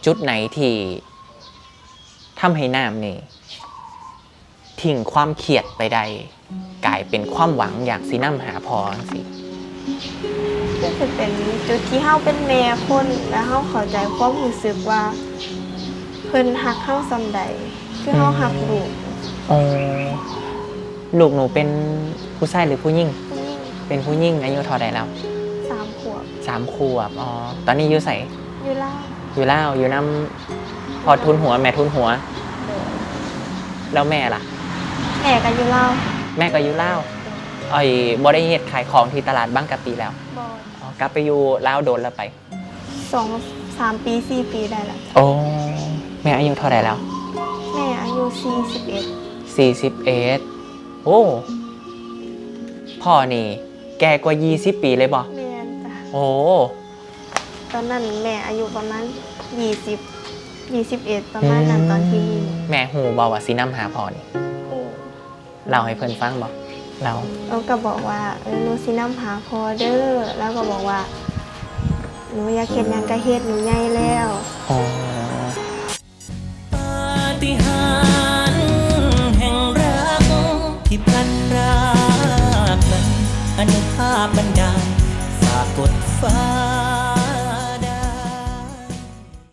จุดไหนที่ทำให้น้ำนี่ทิ้งความเครียดไปได้กลายเป็นความหวังอยากสินำหาพอสิ ก็จะเป็นจุดที่เฮาเป็นแม่คนแล้วเฮาเข้าใจความรู้สึกว่าเพิ่นฮักเฮาส่ำใดคือเฮาฮักลูก อ๋อลูกหนูเป็นผู้ชายหรือผู้หญิง ผู้หญิง เป็นผู้หญิงอายุเท่าใดแล้ว 3 ขวบ 3 ขวบอ๋อตอนนี้อยู่ไส อยู่ลาว อยู่ลาวอยู่นำพอทุนหัวแม่ทุนหัว แล้วแม่ล่ะ แม่ก็อยู่ลาว แม่ก็อยู่ลาวบ่ได้เฮ็ดขายของที่ตลาดบางกะปิแล้ว บ่ อ๋อกลับไปอยู่ลาวโดนแล้วไป 2-3 ปี 4 ปีได้แล้ว โอ้แม่อายุเท่าใดแล้ว แม่อายุ41โอ้พ่อนี่แก่กว่า20 ปีเลยบ่ 41แม่นจ้ะ โอ้ ตอนนั้นแม่อายุประมาณ20 21ประมาณนั้นตอนที่มี แม่หูบ่ว่าสินำหาพ่อนี่ โอ้ เล่าให้เพิ่นฟังบ่เล่า แล้วก็บอกว่าหนูสินำหาพอเด้อแล้วก็บอกว่าหนูอยากเฮ็ดหยังก็เฮ็ดหนูใหญ่แล้ว อ๋อ ปาฏิหาริย์แห่งรักที่พลันพรากนั้นอนุภาพบัน